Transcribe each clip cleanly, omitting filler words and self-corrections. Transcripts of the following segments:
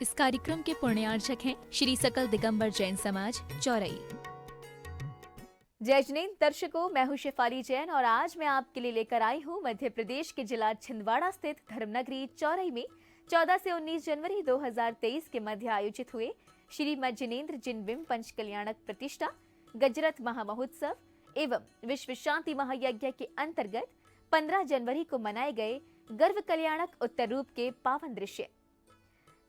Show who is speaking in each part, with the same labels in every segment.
Speaker 1: इस कार्यक्रम के पुण्यार्चक हैं श्री सकल दिगंबर जैन समाज चौरई।
Speaker 2: जय जिनेंद्र दर्शकों, मैं हूं शेफाली जैन और आज मैं आपके लिए लेकर आई हूं मध्य प्रदेश के जिला छिंदवाड़ा स्थित धर्मनगरी चौरई में 14 से 19 जनवरी 2023 के मध्य आयोजित हुए श्री जिनेंद्र जिनबिंब पंच कल्याणक प्रतिष्ठा गजरथ महामहोत्सव एवं विश्व शांति महायज्ञ के अंतर्गत 15 जनवरी को मनाए गए गर्व कल्याणक उत्तर रूप के पावन दृश्य।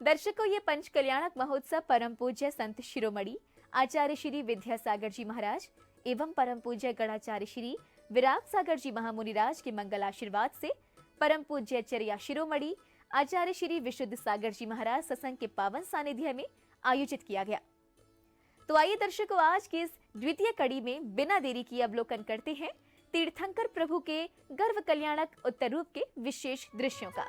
Speaker 2: दर्शकों, ये पंच कल्याणक महोत्सव परम पूज्य संत शिरोमणि आचार्य श्री विद्यासागर जी महाराज एवं परम पूज्य गणाचार्य श्री विराग सागर जी महामुनिराज के मंगल आशीर्वाद से परम पूज्य चर्या शिरोमणि आचार्य श्री विशुद्ध सागर जी महाराज सत्संग के पावन सानिध्य में आयोजित किया गया। तो आइए दर्शकों, आज की इस द्वितीय कड़ी में बिना देरी किए अवलोकन करते हैं तीर्थंकर प्रभु के गर्व कल्याणक उत्तर रूप के विशेष दृश्यों का।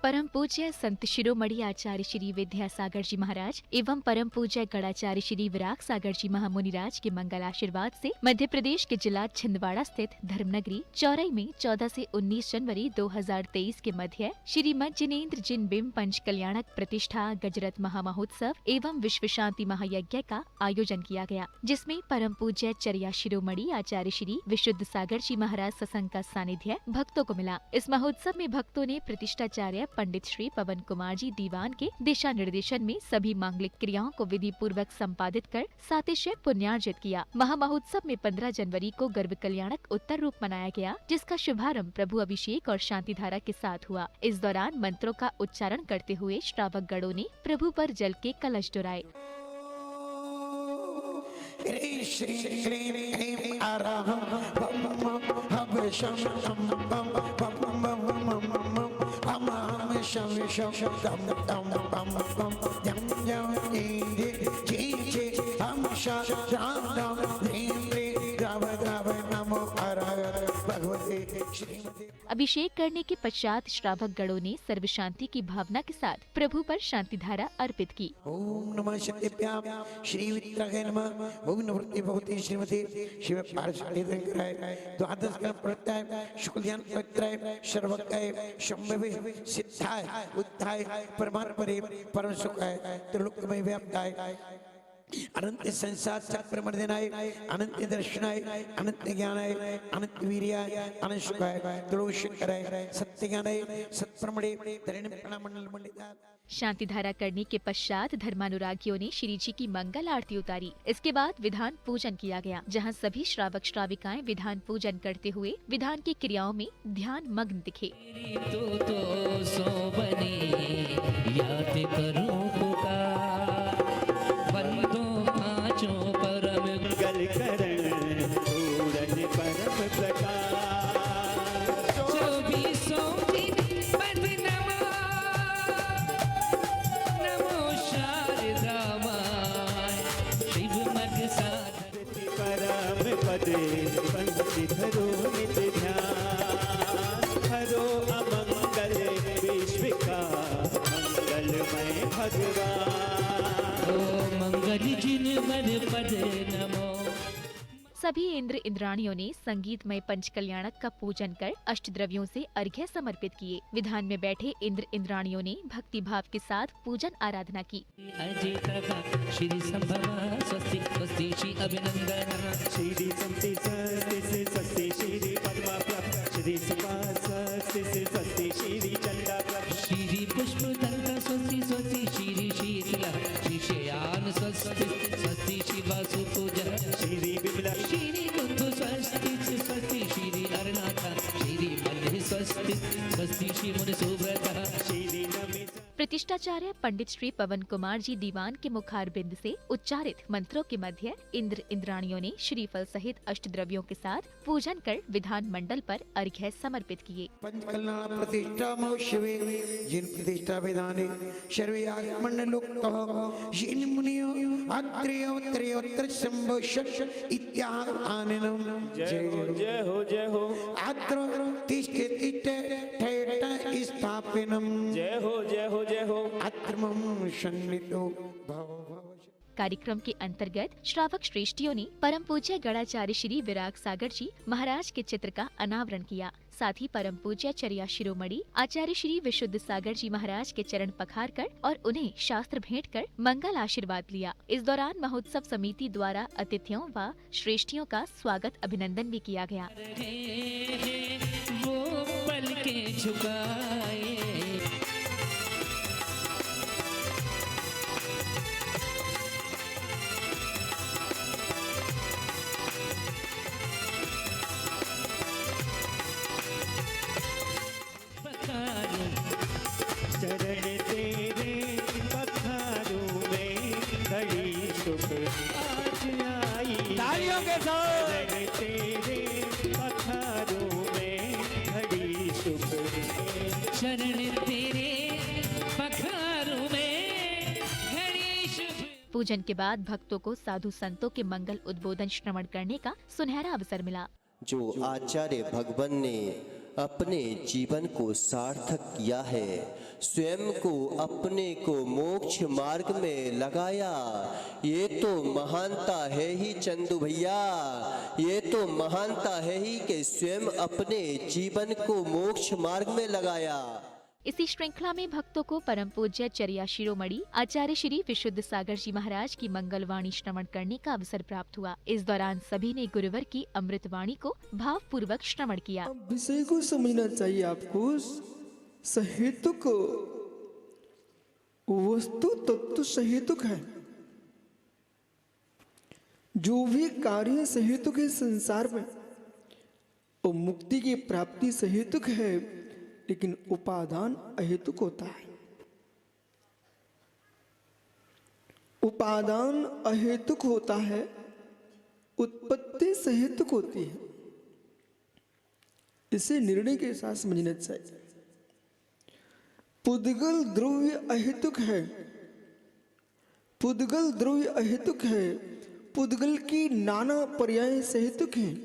Speaker 1: परम पूज्य संत शिरोमणि आचार्य श्री विद्यासागर जी महाराज एवं परम पूज्य गणाचार्य श्री विराग सागर जी महामुनिराज के मंगल आशीर्वाद से मध्य प्रदेश के जिला छिंदवाड़ा स्थित धर्मनगरी चौरई में 14 से 19 जनवरी 2023 के मध्य श्री जिनेंद्र जिनबिंब पंच कल्याणक प्रतिष्ठा गजरथ महामहोत्सव एवं विश्व शांति महायज्ञ का आयोजन किया गया, जिसमें परम पूज्य चर्या शिरोमणि आचार्य श्री विशुद्ध सागर जी महाराज सत्संग का सानिध्य भक्तों को मिला। इस महोत्सव में भक्तों ने प्रतिष्ठाचार्य पंडित श्री पवन कुमार जी दीवान के दिशा निर्देशन में सभी मांगलिक क्रियाओं को विधि पूर्वक संपादित कर सातिशय पुण्यार्जित किया। महामहोत्सव में 15 जनवरी को गर्भ कल्याणक उत्तर रूप मनाया गया, जिसका शुभारंभ प्रभु अभिषेक और शांति धारा के साथ हुआ। इस दौरान मंत्रों का उच्चारण करते हुए श्रावक गणों ने प्रभु पर जल के कलश डुराए। अभिषेक करने के पश्चात श्रावक गणों ने सर्व शांति की भावना के साथ प्रभु पर शांति धारा अर्पित की।
Speaker 3: ओम नमः सत्यभ्याम श्री विद्याय नमः। ओम नमः भगवते श्रीमते शिव पार्षदे कराय द्वादश का प्रत्यय शुक्ल ध्यान प्रत्यय सर्वकाय शंभवे सिद्धाय उद्धाय परमात्मरे परम सुखाय त्रिलोकमय व्याप्ताय अनंत संसार चक्र मर्दनाय अनंत दर्शनाय अनंत ज्ञानाय अनंत वीर्याय अनंत सुखाय त्रिलोकशंकराय सत्य ज्ञानाय सत्प्रमणे मंडल मंडिता।
Speaker 1: शांति धारा करने के पश्चात धर्मानुरागियों ने श्री जी की मंगल आरती उतारी। इसके बाद विधान पूजन किया गया, जहां सभी श्रावक श्राविकाएं विधान पूजन करते हुए विधान की क्रियाओं में ध्यान मग्न दिखे।
Speaker 4: तो सो बने याद करूं परम गल करण पूरन परम प्रकाश चौबीसों दिन पद नमो शारदा माय शिव मग साधति परम पदे पंक्ति धरो नित ध्यान हरो अमंगल विश्व का मंगलमय भगवान मंगल जिनवर पद नमो।
Speaker 1: सभी इंद्र इंद्राणियों ने संगीतमय पंच कल्याणक का पूजन कर अष्टद्रव्यों से अर्घ्य समर्पित किए। विधान में बैठे इंद्र इंद्राणियों ने भक्ति भाव के साथ पूजन आराधना की।
Speaker 4: श्री संभव स्वस्ति स्वस्ति श्री अभिनंदन श्री संति स्वस्ति श्री पद्मा श्री स्वस्ति स्वस्ति श्री चंदा श्री पुष्प दंता स्वस्ति स्वस्ति श्री शीतला श्री शयान स्वस्ति स्वस्ति श्री वासु पूजा श्री विमला श्री कुंभ स्वस्ति स्वस्ति श्री अरुणाथा श्री मध्य स्वस्ति स्वस्ति श्री मुनि सुव्रता श्री नमि।
Speaker 1: प्रतिष्ठाचार्य पंडित श्री पवन कुमार जी दीवान के मुखारबिंद से उच्चारित मंत्रों के मध्य इंद्र इंद्राणियों ने श्रीफल सहित अष्टद्रव्यों के साथ पूजन कर विधान मंडल पर अर्घ्य समर्पित किए।
Speaker 3: पंचकल्याण प्रतिष्ठा महोत्सवे जिन प्रतिष्ठा विधाने सर्वे आगमनलोक्तः जिन मुनियो अत्रेयोत्तरेयोत्तर शंभो षट् इत्याह आननम। जय हो अत्र तिष्ठे ठेठ स्थापनम। जय हो अत्रमं सन्निधो भव।
Speaker 1: कार्यक्रम के अंतर्गत श्रावक श्रेष्ठियों ने परम पूज्य गणाचार्य श्री विराग सागर जी महाराज के चित्र का अनावरण किया। साथ ही परम पूज्य चर्या शिरोमणि आचार्य श्री विशुद्ध सागर जी महाराज के चरण पखार कर और उन्हें शास्त्र भेंट कर मंगल आशीर्वाद लिया। इस दौरान महोत्सव समिति द्वारा अतिथियों व श्रेष्ठियों का स्वागत अभिनंदन भी किया गया।
Speaker 4: वो पल के झुकाए चरण तेरे पखारों में घड़ी शुभ आज आई।
Speaker 3: तालियों के साथ
Speaker 4: चरण तेरे पखारों में घड़ी शुभ, चरण तेरे पखारों में घड़ी शुभ।
Speaker 1: पूजन के बाद भक्तों को साधु संतों के मंगल उद्बोधन श्रवण करने का सुनहरा अवसर मिला।
Speaker 5: जो आचार्य भगवान ने अपने जीवन को सार्थक किया है, स्वयं को अपने को मोक्ष मार्ग में लगाया, ये तो महानता है ही चंदू भैया, ये तो महानता है ही कि स्वयं अपने जीवन को मोक्ष मार्ग में लगाया।
Speaker 1: इसी श्रृंखला में भक्तों को परम पूज्य चर्या शिरोमणि आचार्य श्री विशुद्ध सागर जी महाराज की मंगलवाणी श्रवण करने का अवसर प्राप्त हुआ। इस दौरान सभी ने गुरुवर की अमृतवाणी को भावपूर्वक श्रवण किया।
Speaker 6: विषय को समझना चाहिए आपको। सहेतुक वस्तु तत्व सहेतुक है। जो भी कार्य सहेतुक है संसार में, वो मुक्ति की प्राप्ति सहेतुक है, लेकिन उपादान अहेतुक होता है। उपादान अहेतुक होता है, उत्पत्ति सहेतुक होती है। इसे निर्णय के साथ समझना चाहिए। पुद्गल द्रव्य अहेतुक है, पुद्गल द्रव्य अहेतुक है, पुद्गल की नाना पर्याय सहेतुक हैं।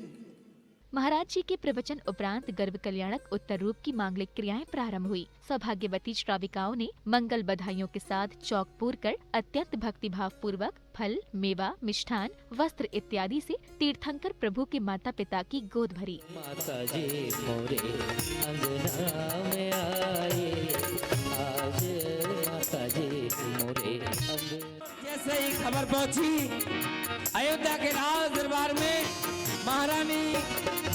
Speaker 1: महाराज जी के प्रवचन उपरांत गर्भ कल्याणक उत्तर रूप की मांगलिक क्रियाएं प्रारंभ हुई। सौभाग्यवती श्राविकाओं ने मंगल बधाइयों के साथ चौक पूर कर अत्यंत भक्तिभाव पूर्वक फल, मेवा, मिष्ठान, वस्त्र इत्यादि से तीर्थंकर प्रभु के माता पिता की गोद भरी।
Speaker 4: माता जी मोरे अंगना में आए, आज माता जी मोरे
Speaker 3: जैसे ही खबर पहुंची अयोध्या के राज दरबार में महारानी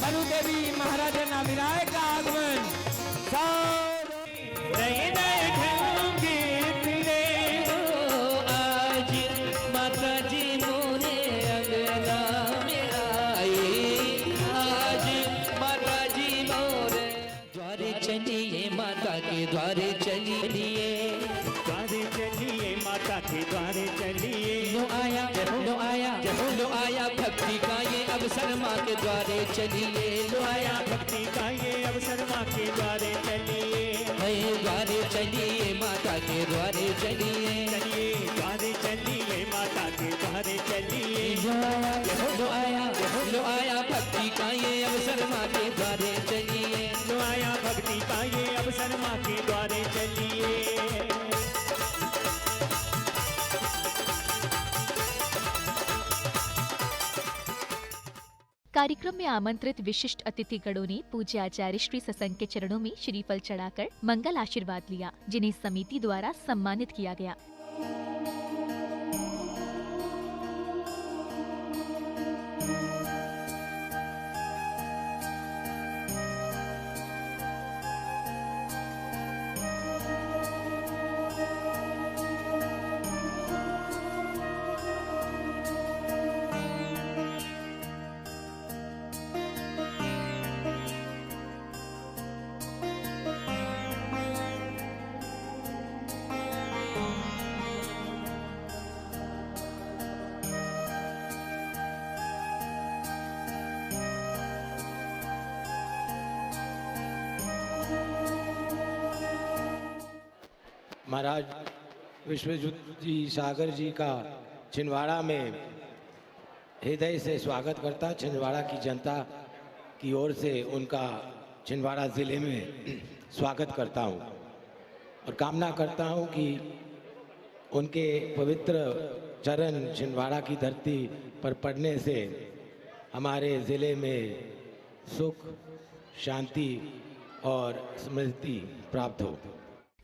Speaker 3: मनु देवी महाराजा नामिराय का आगमन
Speaker 4: आज माता जी मोरे अंगना में आए, आज माता जी मोरे द्वारे चलिए, माता के द्वारे चलिए, द्वारे चलिए, माता के द्वारे चलिए। लो आया, लो आया, लो आया भक्ति का ये अवसर, माँ के द्वारे चलिए। लो आया भक्ति का ये अवसर, माँ के द्वारे चलिए। द्वारे चलिए, माता के द्वारे चलिए, चलिए द्वारे चलिए, माता के द्वारे चलिए। लो आया, लो आया भक्ति का ये अवसर, माँ के द्वारे चलिए। लो आया भक्ति का ये अवसर, माँ के द्वारे चलिए।
Speaker 1: कार्यक्रम में आमंत्रित विशिष्ट अतिथिगणों ने पूज्य आचार्य श्री सत्संग के चरणों में श्रीफल चढ़ाकर मंगल आशीर्वाद लिया, जिन्हें समिति द्वारा सम्मानित किया गया।
Speaker 7: महाराज विश्वजित जी सागर जी का छिंदवाड़ा में हृदय से स्वागत करता। छिंदवाड़ा की जनता की ओर से उनका छिंदवाड़ा ज़िले में स्वागत करता हूं और कामना करता हूं कि उनके पवित्र चरण छिंदवाड़ा की धरती पर पड़ने से हमारे ज़िले में सुख, शांति और समृद्धि प्राप्त हो।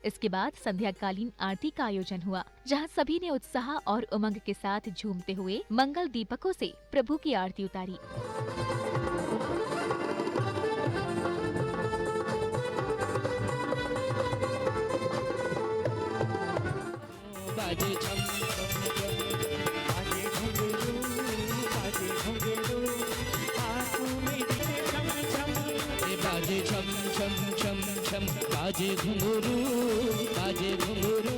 Speaker 1: इसके बाद संध्याकालीन आरती का आयोजन हुआ, जहां सभी ने उत्साह और उमंग के साथ झूमते हुए मंगल दीपकों से प्रभु की आरती उतारी।
Speaker 4: बाजे छम बाजे घुंघरू, बाजे घुंघरू, आँखों में दिखे छम छम। बाजे छम छम छम छम, बाजे घुंघरू, बाजे घुंघरू।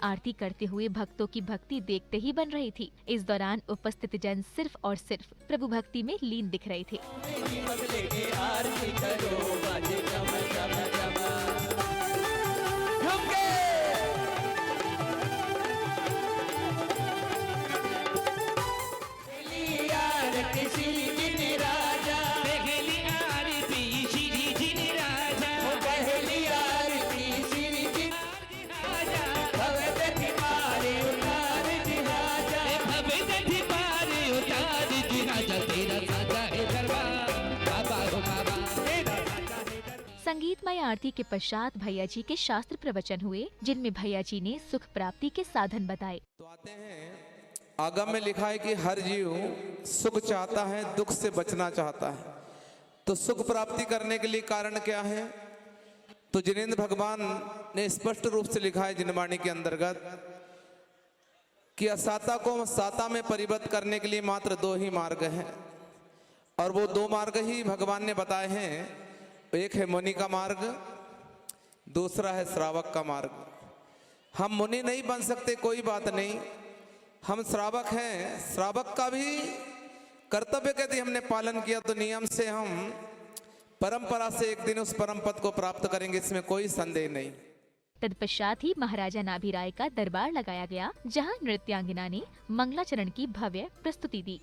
Speaker 1: आरती करते हुए भक्तों की भक्ति देखते ही बन रही थी। इस दौरान उपस्थित जन सिर्फ और सिर्फ प्रभु भक्ति में लीन दिख रहे थे।
Speaker 4: आरती करो, बाजे छम छम छम।
Speaker 1: संगीतमय आरती के पश्चात भैया जी के शास्त्र प्रवचन हुए, जिनमें भैया जी ने सुख प्राप्ति के साधन बताए।
Speaker 8: तो आते हैं, आगम में लिखा है कि हर जीव सुख चाहता है, दुख से बचना चाहता है। तो सुख प्राप्ति करने के लिए कारण क्या है? तो जिनेंद्र भगवान ने स्पष्ट रूप से लिखा है जिनवाणी के अंतर्गत कि असाता को साता में परिवर्तित करने के लिए मात्र दो ही मार्ग हैं, और वो दो मार्ग ही भगवान ने बताए हैं। एक है मुनि का मार्ग, दूसरा है श्रावक का मार्ग। हम मुनि नहीं बन सकते, कोई बात नहीं, हम श्रावक हैं। श्रावक का भी कर्तव्य यदि हमने पालन किया तो नियम से हम परंपरा से एक दिन उस परम पद को प्राप्त करेंगे, इसमें कोई संदेह नहीं।
Speaker 1: तत्पश्चात ही महाराजा नाभिराय का दरबार लगाया गया, जहां नृत्यांगना ने मंगलाचरण की भव्य प्रस्तुति दी।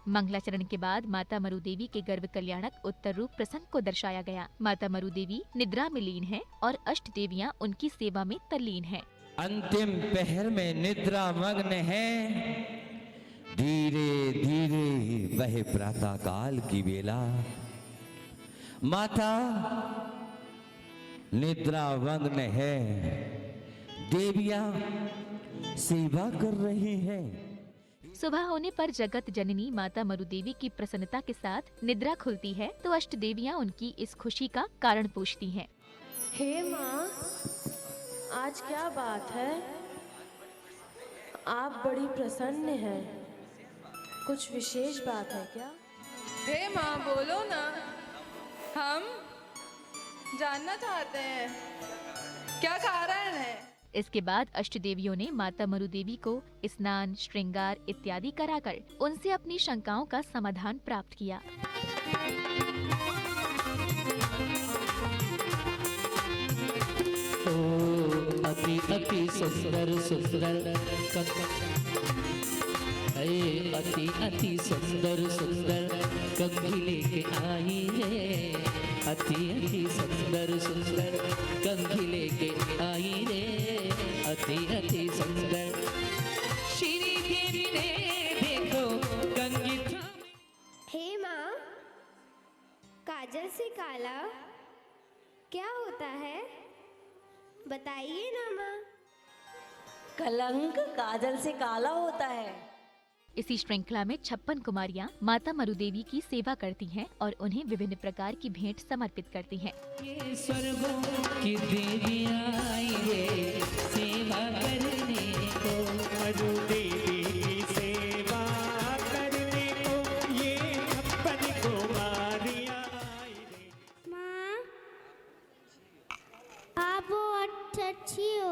Speaker 1: मंगलाचरण के बाद माता मरु देवी के गर्भ कल्याणक उत्तर रूप प्रसंग को दर्शाया गया। माता मरु देवी निद्रा में लीन है और अष्ट देवियां उनकी सेवा में तल्लीन हैं।
Speaker 9: अंतिम पहर में निद्रा मग्न है, धीरे धीरे वह प्रातः काल की बेला। माता निद्रा मग्न है, देवियां सेवा कर रही हैं।
Speaker 1: सुबह होने पर जगत जननी माता मरु देवी की प्रसन्नता के साथ निद्रा खुलती है, तो अष्ट देवियां उनकी इस खुशी का कारण पूछती हैं।
Speaker 10: हे माँ, आज क्या बात है? आप बड़ी प्रसन्न हैं। कुछ विशेष बात है क्या?
Speaker 11: हे माँ, बोलो ना, हम जानना चाहते हैं, क्या कारण है?
Speaker 1: इसके बाद अष्ट देवियों ने माता मरु देवी को स्नान, श्रृंगार इत्यादि कराकर उनसे अपनी शंकाओं का समाधान प्राप्त किया।
Speaker 4: ओ अति अति सुंदर सुंदर अति अति सुंदर सुंदर कंघी लेके आई है। अति अति सुंदर सुंदर कंघी लेके आई रे। अति अति सुंदर श्री देवी ने देखो कंघी।
Speaker 12: हे माँ, काजल से काला क्या होता है? बताइए ना माँ।
Speaker 10: कलंक काजल से काला होता है।
Speaker 1: इसी श्रृंखला में 56 कुमारियां माता मरु देवी की सेवा करती हैं और उन्हें विभिन्न प्रकार की भेंट समर्पित करती हैं।
Speaker 4: ये स्वर्गों की देवियां आई रे सेवा करने को। मरु देवी की सेवा करने को ये 56 कुमारियां आई रे।
Speaker 12: माँ, आप बहुत अच्छी हो।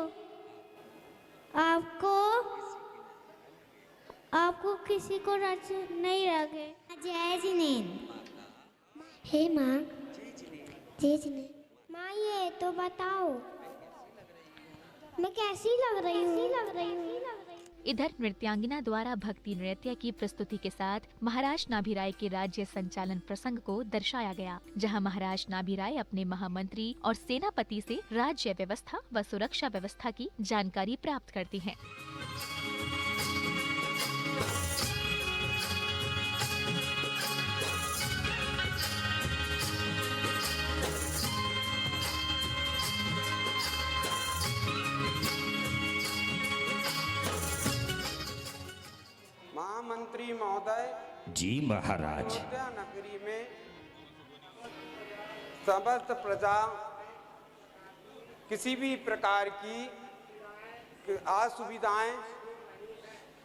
Speaker 12: आपको किसी को नहीं लगे। जय जिनेंद्र। हे माँ, जय जिनेंद्र। माँ, ये तो बताओ मैं कैसी लग रही हूँ?
Speaker 1: इधर नृत्यांगना द्वारा भक्ति नृत्य की प्रस्तुति के साथ महाराज नाभिराय के राज्य संचालन प्रसंग को दर्शाया गया, जहां महाराज नाभिराय अपने महामंत्री और सेनापति से राज्य व्यवस्था व सुरक्षा व्यवस्था की जानकारी प्राप्त करती हैं।
Speaker 13: महामंत्री महोदय
Speaker 9: जी महाराज।
Speaker 13: अयोध्या नगरी में समस्त प्रजा किसी भी प्रकार की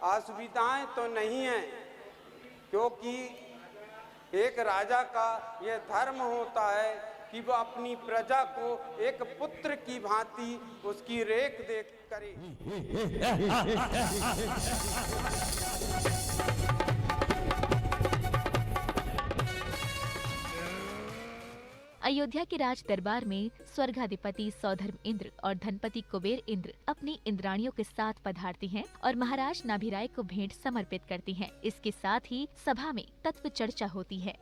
Speaker 13: असुविधाएं तो नहीं है, क्योंकि एक राजा का यह धर्म होता है कि वह अपनी प्रजा को एक पुत्र की भांति उसकी रेख देख करे।
Speaker 1: अयोध्या के राज दरबार में स्वर्गाधिपति सौधर्म इंद्र और धनपति कुबेर इंद्र अपनी इंद्राणियों के साथ पधारती हैं और महाराज नाभिराय को भेंट समर्पित करती हैं। इसके साथ ही सभा में तत्व चर्चा होती है।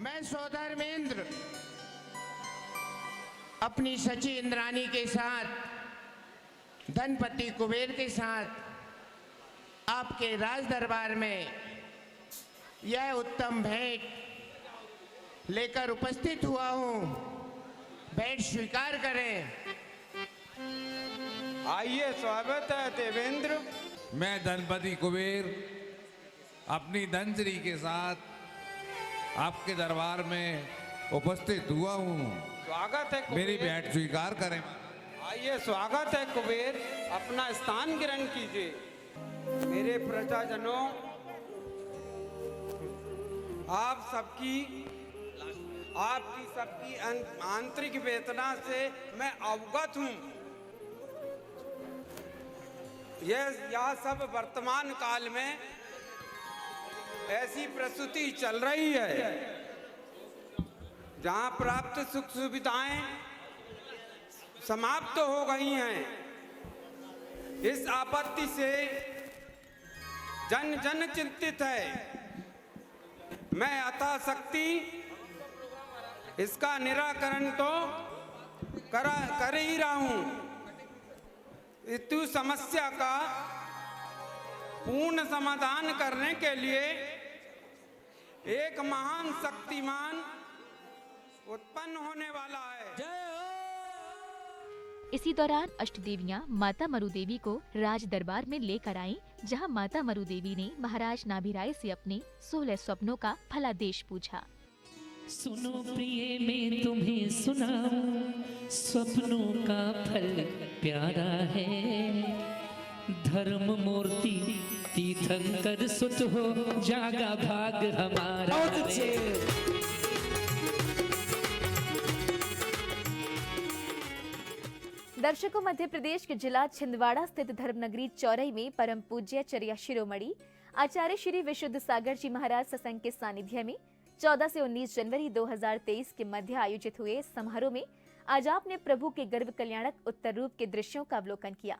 Speaker 14: मैं सौधर्म इंद्र अपनी सची इंद्राणी के साथ धनपति कुबेर के साथ आपके राज दरबार में यह उत्तम भेंट लेकर उपस्थित हुआ हूँ। भेंट स्वीकार करें।
Speaker 13: आइए, स्वागत है देवेंद्र।
Speaker 15: मैं धनपति कुबेर अपनी धनश्री के साथ आपके दरबार में उपस्थित हुआ हूँ।
Speaker 13: स्वागत है कुबेर।
Speaker 15: मेरी भेंट स्वीकार करें।
Speaker 13: आइए, स्वागत है कुबेर, अपना स्थान ग्रहण कीजिए। मेरे प्रजाजनों, आपकी सबकी आंतरिक वेदना से मैं अवगत हूँ। यह सब वर्तमान काल में ऐसी प्रस्तुति चल रही है जहाँ प्राप्त सुख सुविधाएं समाप्त हो गई हैं। इस आपत्ति से जन जन चिंतित है। मैं यथाशक्ति इसका निराकरण तो कर ही रहा हूं। इस समस्या का पूर्ण समाधान करने के लिए एक महान शक्तिमान उत्पन्न होने वाला है।
Speaker 1: इसी दौरान अष्टदेवियां माता मरु देवी को राज दरबार में लेकर आईं, जहां माता मरु देवी ने महाराज नाभिराय से अपने 16 स्वप्नों का फलादेश पूछा।
Speaker 4: सुनो प्रिय मैं तुम्हें सुनाऊं, स्वप्नों का फल प्यारा है। धर्म मूर्ति तीर्थंकर सुत हो, जागा भाग हमारा है।
Speaker 2: दर्शकों, मध्य प्रदेश के जिला छिंदवाड़ा स्थित धर्मनगरी चौरई में परम पूज्य चर्या शिरोमणि आचार्य श्री विशुद्ध सागर जी महाराज सत्संग के सानिध्य में 14 से 19 जनवरी 2023 के मध्य आयोजित हुए इस समारोह में आज आपने प्रभु के गर्भ कल्याणक उत्तर रूप के दृश्यों का अवलोकन किया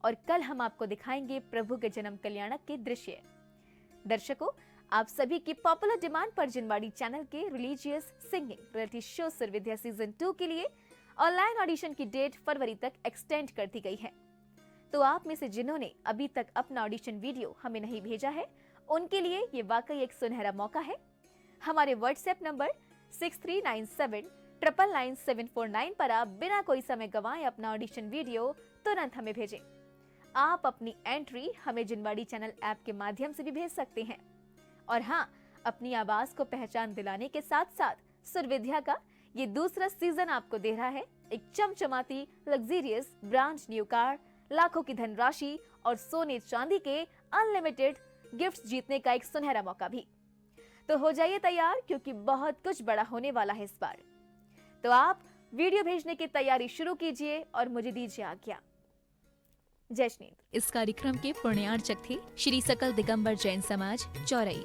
Speaker 2: और कल हम आपको दिखाएंगे प्रभु के जन्म कल्याणक के दृश्य। दर्शकों, आप सभी की पॉपुलर डिमांड पर जिनवाड़ी चैनल के religious singing reality show Survidya season 2 के लिए ऑनलाइन ऑडिशन की डेट फरवरी तक एक्सटेंड कर दी गई है। तो आप में से जिन्होंने अभी तक अपना ऑडिशन वीडियो हमें नहीं भेजा है, उनके लिए ये वाकई एक सुनहरा मौका है। हमारे व्हाट्सएप नंबर 6397999749 पर आप बिना कोई समय गंवाए अपना ऑडिशन वीडियो तुरंत हमें भेजें। आप अपनी एंट्री हमें जिनवाड़ी चैनल ऐप के माध्यम से भी भेज सकते हैं। और हाँ, अपनी आवाज को पहचान दिलाने के साथ साथ सुरविद्या का ये दूसरा सीजन आपको दे रहा है एक चमचमाती लग्जरियस ब्रांड न्यू कार, लाखों की धनराशि और सोने चांदी के अनलिमिटेड गिफ्ट्स जीतने का एक सुनहरा मौका भी। तो हो जाइए तैयार, क्योंकि बहुत कुछ बड़ा होने वाला है इस बार। तो आप वीडियो भेजने की तैयारी शुरू कीजिए और मुझे दीजिए आज्ञा। जय श्री।
Speaker 1: इस कार्यक्रम के पुण्यार्चक थे श्री सकल दिगंबर जैन समाज चौरई।